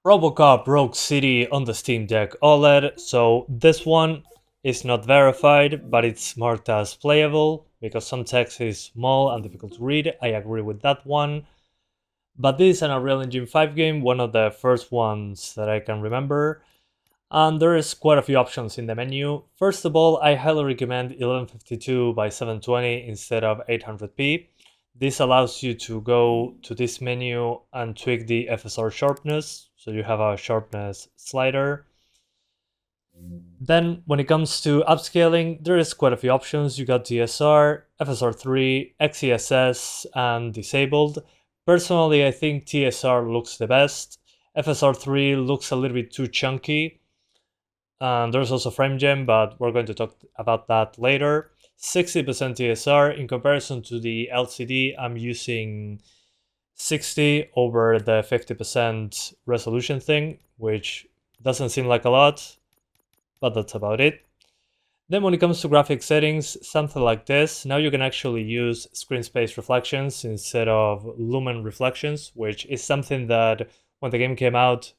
Robocop Rogue City on the Steam Deck OLED. So this one is not verified, but it's marked as playable because some text is small and difficult to read. I agree with that one. But this is an Unreal Engine 5 game, one of the first ones that I can remember. And there is quite a few options in the menu. First of all, I highly recommend 1152 by 720 instead of 800p. This allows you to go to this menu and tweak the FSR sharpness, so you have a sharpness slider. Then when it comes to upscaling, there is quite a few options. You got TSR, FSR3, XeSS, and disabled. Personally, I think TSR looks the best. FSR3 looks a little bit too chunky. And there's also frame gem, but we're going to talk about that later. 60% TSR in comparison to the LCD. I'm using 60 over the 50% resolution thing, which doesn't seem like a lot, but that's about it. Then when it comes to graphic settings, something like this. Now you can actually use screen space reflections instead of lumen reflections, which is something that when the game came out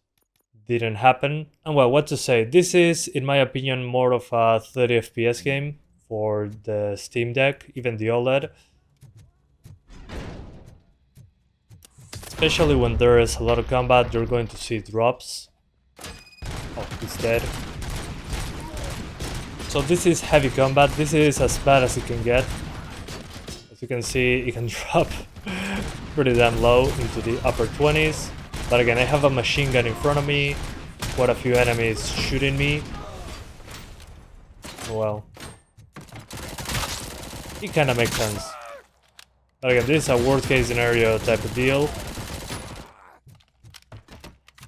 didn't happen. And well, what to say, this is in my opinion more of a 30 FPS game for the Steam Deck, even the OLED. Especially when there is a lot of combat, you're going to see drops. Oh, he's dead. So this is heavy combat, this is as bad as it can get. As you can see, it can drop pretty damn low into the upper 20s. But again, I have a machine gun in front of me, quite a few enemies shooting me. Well, it kind of makes sense. But again, this is a worst case scenario type of deal.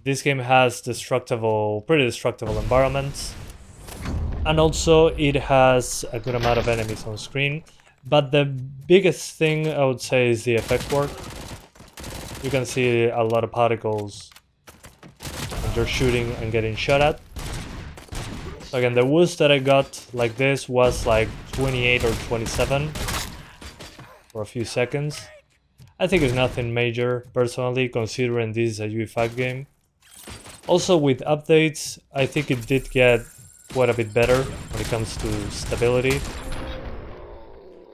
This game has pretty destructible environments. And also it has a good amount of enemies on screen. But the biggest thing I would say is the effect work. You can see a lot of particles when you're shooting and getting shot at. So again, the worst that I got like this was like 28 or 27 for a few seconds. I think it's nothing major, personally, considering this is a UE5 game. Also with updates, I think it did get quite a bit better when it comes to stability.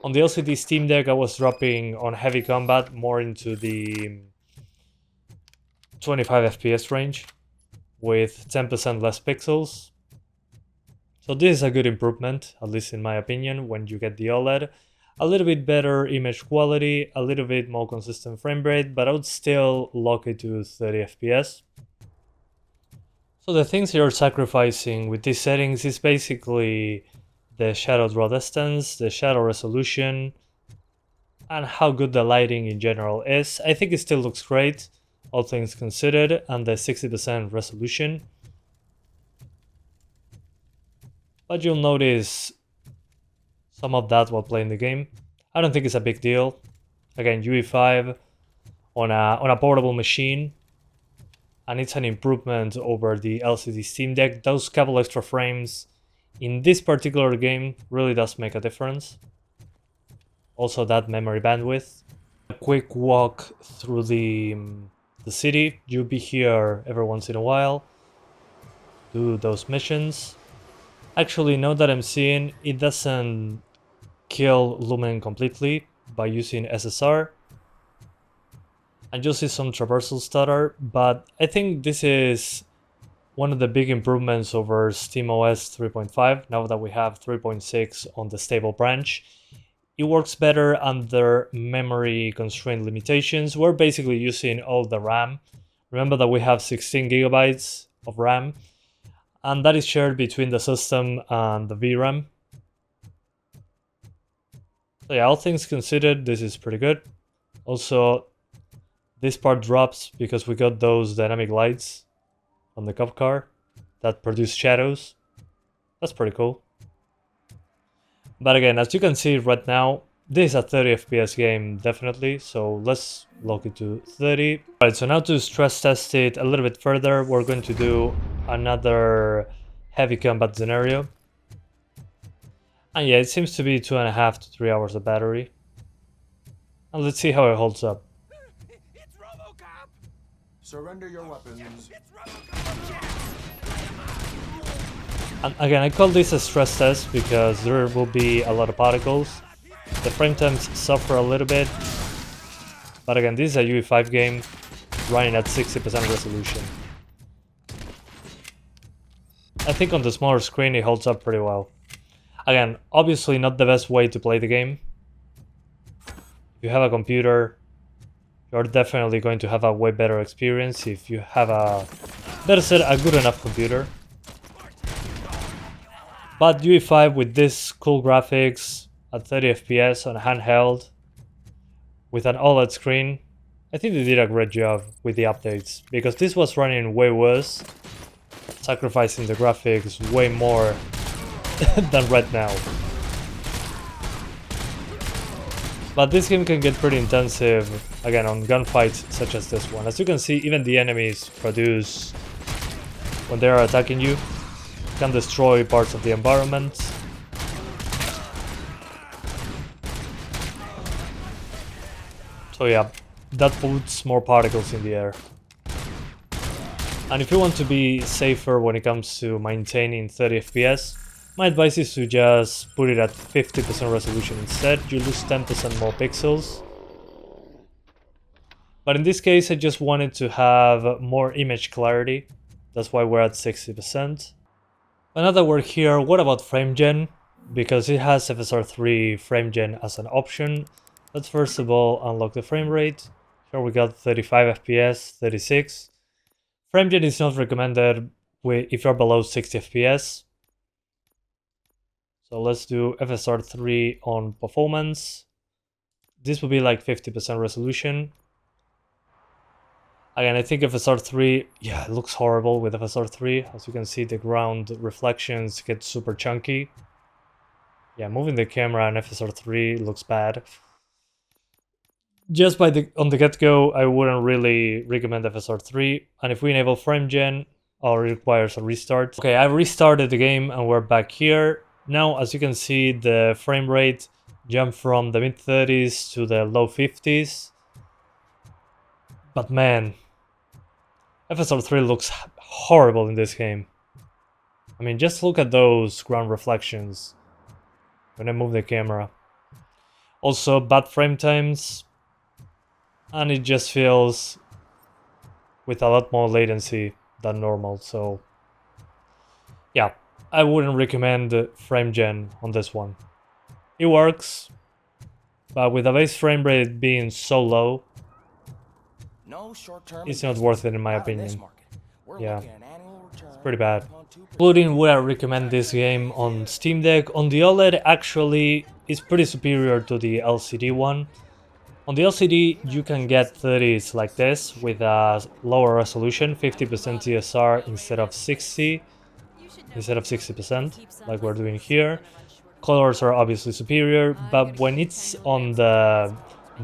On the LCD Steam Deck, I was dropping on heavy combat more into the 25 FPS range with 10% less pixels. So this is a good improvement, at least in my opinion, when you get the OLED. A little bit better image quality, a little bit more consistent frame rate, but I would still lock it to 30 FPS. So the things you're sacrificing with these settings is basically the shadow draw distance, the shadow resolution, and how good the lighting in general is. I think it still looks great, all things considered, and the 60% resolution. But you'll notice some of that while playing the game. I don't think it's a big deal. Again, UE5 on a portable machine, and it's an improvement over the LCD Steam Deck. Those couple extra frames in this particular game really does make a difference. Also that memory bandwidth. A quick walk through the city. You'll be here every once in a while. Do those missions. Actually, now that I'm seeing, it doesn't kill lumen completely by using SSR. And you'll see some traversal stutter, but I think this is one of the big improvements over SteamOS 3.5, now that we have 3.6 on the stable branch. It works better under memory constraint limitations. We're basically using all the RAM. Remember that we have 16 gigabytes of RAM, and that is shared between the system and the VRAM. So yeah, all things considered, this is pretty good. Also, this part drops because we got those dynamic lights on the cop car that produce shadows. That's pretty cool. But again, as you can see right now, this is a 30 FPS game, definitely. So let's lock it to 30. Alright, so now to stress test it a little bit further, we're going to do another heavy combat scenario. And yeah, it seems to be 2.5 to 3 hours of battery. And let's see how it holds up. It's Robocop! Surrender your weapons. And again, I call this a stress test because there will be a lot of particles. The frame times suffer a little bit. But again, this is a UE5 game running at 60% resolution. I think on the smaller screen it holds up pretty well. Again, obviously not the best way to play the game. If you have a computer, you're definitely going to have a way better experience if you have a, better said, a good enough computer. But UE5 with this cool graphics at 30 FPS on handheld with an OLED screen, I think they did a great job with the updates, because this was running way worse, sacrificing the graphics way more than right now. But this game can get pretty intensive, again, on gunfights such as this one. As you can see, even the enemies produce, when they are attacking you, can destroy parts of the environment. So yeah, that puts more particles in the air. And if you want to be safer when it comes to maintaining 30 FPS, my advice is to just put it at 50% resolution instead. You lose 10% more pixels. But in this case, I just wanted to have more image clarity. That's why we're at 60%. Another word here, what about frame gen? Because it has FSR3 frame gen as an option. Let's first of all unlock the frame rate. Here we got 35 FPS, 36. Frame gen is not recommended if you're below 60 FPS. So let's do FSR3 on performance. This will be like 50% resolution. Again, I think FSR3, yeah, it looks horrible with FSR3. As you can see, the ground reflections get super chunky. Yeah, moving the camera on FSR3 looks bad. Just on the get-go, I wouldn't really recommend FSR3. And if we enable frame gen, it requires a restart. Okay, I restarted the game and we're back here. Now, as you can see, the frame rate jumped from the mid-30s to the low 50s. But man, FSR3 looks horrible in this game. I mean, just look at those ground reflections when I move the camera. Also, bad frame times. And it just feels with a lot more latency than normal. So, yeah, I wouldn't recommend frame gen on this one. It works, but with the base frame rate being so low, it's not worth it in my opinion. Yeah, it's pretty bad. Including where I recommend this game on Steam Deck, on the OLED actually is pretty superior to the LCD one. On the LCD you can get 30s like this with a lower resolution, 50% TSR instead of 60%, like we're doing here. Colors are obviously superior, but when it's on the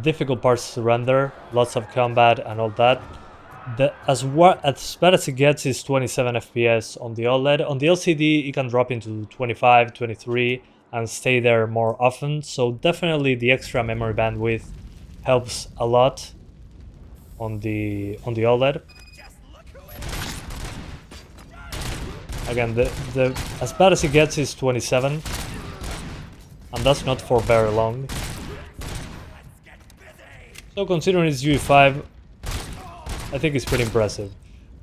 difficult parts to render, lots of combat and all that, as bad as it gets is 27 FPS on the OLED. On the LCD it can drop into 25, 23 and stay there more often, so definitely the extra memory bandwidth helps a lot on the OLED. Again, the as bad as it gets is 27, and that's not for very long. So considering it's UE5, I think it's pretty impressive.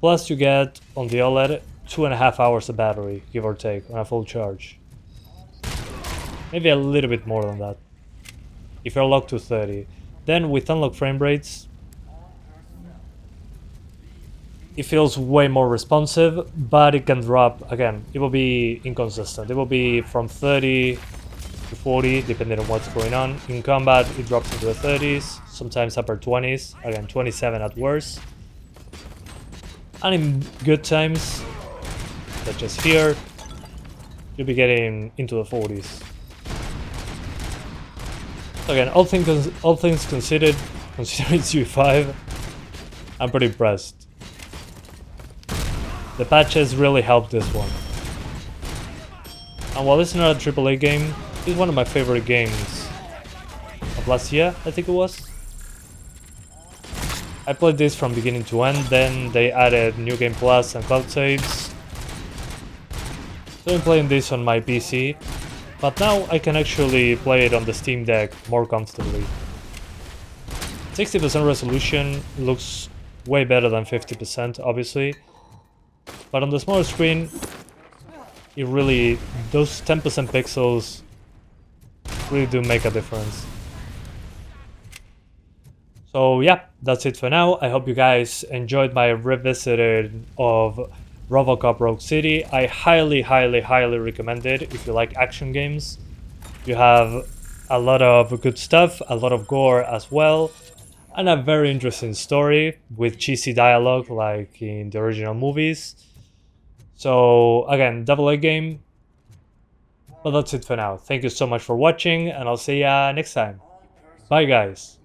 Plus you get on the OLED 2.5 hours of battery, give or take, on a full charge. Maybe a little bit more than that, if you're locked to 30. Then with unlocked frame rates, it feels way more responsive, but it can drop, again, it will be inconsistent. It will be from 30 to 40, depending on what's going on. In combat, it drops into the 30s, sometimes upper 20s, again, 27 at worst. And in good times, such as here, you'll be getting into the 40s. So again, all things considered, considering it's UE5, I'm pretty impressed. The patches really helped this one. And while it's not a AAA game, it's one of my favorite games of last year, I think it was. I played this from beginning to end, then they added New Game Plus and cloud saves. So I'm playing this on my PC, but now I can actually play it on the Steam Deck more comfortably. 60% resolution looks way better than 50%, obviously, but on the smaller screen, it really, those 10% pixels really do make a difference. So yeah, that's it for now. I hope you guys enjoyed my revisited of Robocop Rogue City. I highly recommend it if you like action games. You have a lot of good stuff, a lot of gore as well, and a very interesting story with cheesy dialogue like in the original movies. So again, AA game. But that's it for now. Thank you so much for watching, and I'll see ya next time. Bye guys.